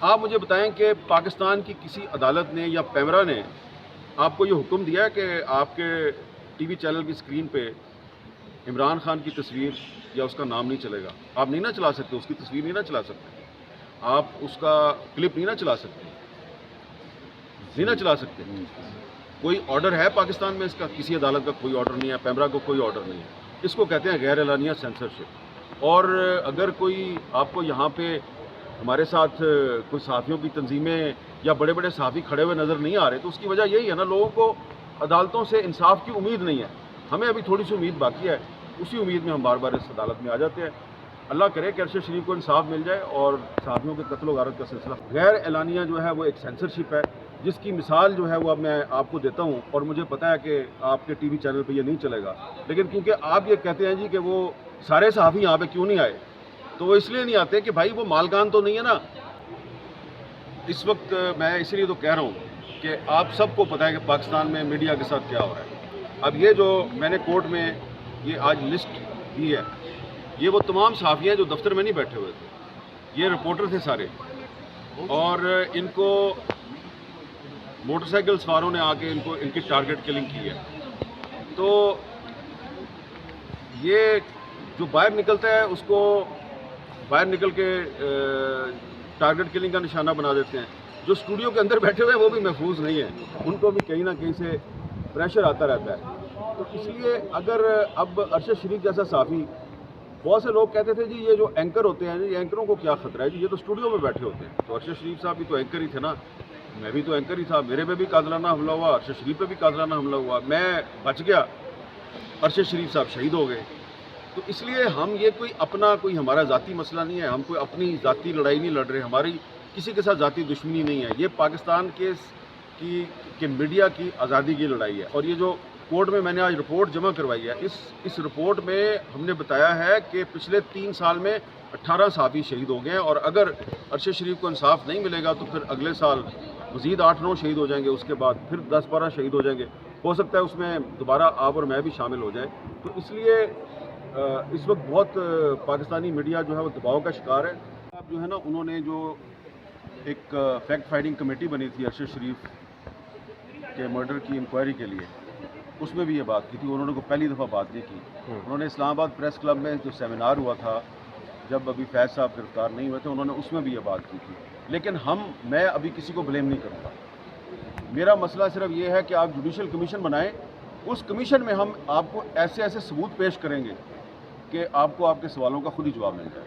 آپ مجھے بتائیں کہ پاکستان کی کسی عدالت نے یا پیمرا نے آپ کو یہ حکم دیا ہے کہ آپ کے ٹی وی چینل کی اسکرین پہ عمران خان کی تصویر یا اس کا نام نہیں چلے گا؟ آپ نہیں نہ چلا سکتے، اس کی تصویر نہیں نہ چلا سکتے، آپ اس کا کلپ نہیں نہ چلا سکتے، نہیں نہ چلا سکتے۔ کوئی آرڈر ہے پاکستان میں اس کا؟ کسی عدالت کا کوئی آرڈر نہیں ہے، پیمرا کو کوئی آرڈر نہیں ہے۔ اس کو کہتے ہیں غیر اعلانیہ سینسرشپ۔ اور اگر کوئی آپ کو یہاں پہ ہمارے ساتھ کوئی صحافیوں کی تنظیمیں یا بڑے بڑے صحافی کھڑے ہوئے نظر نہیں آ رہے، تو اس کی وجہ یہی ہے نا، لوگوں کو عدالتوں سے انصاف کی امید نہیں ہے۔ ہمیں ابھی تھوڑی سی امید باقی ہے، اسی امید میں ہم بار بار اس عدالت میں آ جاتے ہیں۔ اللہ کرے کہ ارشد شریف کو انصاف مل جائے اور صحافیوں کے قتل و غارت کا سلسلہ۔ غیر اعلانیہ جو ہے وہ ایک سینسرشپ ہے، جس کی مثال جو ہے وہ اب میں آپ کو دیتا ہوں، اور مجھے پتا ہے کہ آپ کے ٹی وی چینل پہ یہ نہیں چلے گا، لیکن کیونکہ آپ یہ کہتے ہیں جی کہ وہ سارے صحافی یہاں پہ کیوں نہیں آئے، تو وہ اس لیے نہیں آتے کہ بھائی وہ مالکان تو نہیں ہے نا۔ اس وقت میں اسی لیے تو کہہ رہا ہوں کہ آپ سب کو پتہ ہے کہ پاکستان میں میڈیا کے ساتھ کیا ہو رہا ہے۔ اب یہ جو میں نے کورٹ میں یہ آج لسٹ دی ہے، یہ وہ تمام صحافی ہیں جو دفتر میں نہیں بیٹھے ہوئے تھے، یہ رپورٹر تھے سارے، اور ان کو موٹر سائیکل سواروں نے آ کے ان کی ٹارگٹ کلنگ کی ہے۔ تو یہ جو باہر نکلتا ہے اس کو باہر نکل کے ٹارگٹ کلنگ کا نشانہ بنا دیتے ہیں۔ جو اسٹوڈیو کے اندر بیٹھے ہوئے ہیں وہ بھی محفوظ نہیں ہیں، ان کو بھی کہیں نہ کہیں سے پریشر آتا رہتا ہے۔ تو اس لیے اگر اب ارشد شریف جیسا صحافی، بہت سے لوگ کہتے تھے جی یہ جو اینکر ہوتے ہیں یہ اینکروں کو کیا خطرہ ہے جی، یہ تو اسٹوڈیو میں بیٹھے ہوتے ہیں۔ تو ارشد شریف صاحب بھی تو اینکر ہی تھے نا، میں بھی تو اینکر ہی تھا، میرے پہ بھی قاتلانہ حملہ ہوا، ارشد شریف پہ بھی قاتلانہ حملہ ہوا، میں بچ گیا، ارشد شریف صاحب شہید ہو گئے۔ تو اس لیے ہم یہ کوئی ہمارا ذاتی مسئلہ نہیں ہے، ہم کوئی اپنی ذاتی لڑائی نہیں لڑ رہے، ہماری کسی کے ساتھ ذاتی دشمنی نہیں ہے، یہ پاکستان کے میڈیا کی آزادی کی لڑائی ہے۔ اور یہ جو کورٹ میں نے آج رپورٹ جمع کروائی ہے، اس رپورٹ میں ہم نے بتایا ہے کہ پچھلے 3 سال میں 18 صحافی شہید ہو گئے ہیں، اور اگر ارشد شریف کو انصاف نہیں ملے گا تو پھر اگلے سال مزید 8-9 شہید ہو جائیں گے، اس کے بعد پھر 10-12 شہید ہو جائیں گے، ہو سکتا ہے اس میں دوبارہ آپ اور میں بھی شامل ہو جائیں۔ تو اس لیے اس وقت بہت پاکستانی میڈیا جو ہے وہ دباؤ کا شکار ہے۔ اب جو ہے نا، انہوں نے جو ایک فیکٹ فائنڈنگ کمیٹی بنی تھی ارشد شریف کے مرڈر کی انکوائری کے لیے، اس میں بھی یہ بات کی تھی، انہوں نے کو پہلی دفعہ بات نہیں کی۔ انہوں نے اسلام آباد پریس کلب میں جو سیمینار ہوا تھا جب ابھی فیض صاحب گرفتار نہیں ہوئے تھے، انہوں نے اس میں بھی یہ بات کی تھی۔ لیکن میں ابھی کسی کو بلیم نہیں کروں گا، میرا مسئلہ صرف یہ ہے کہ آپ جوڈیشل کمیشن بنائیں، اس کمیشن میں ہم آپ کو ایسے ثبوت پیش کریں گے کہ آپ کو آپ کے سوالوں کا خود ہی جواب مل جائے۔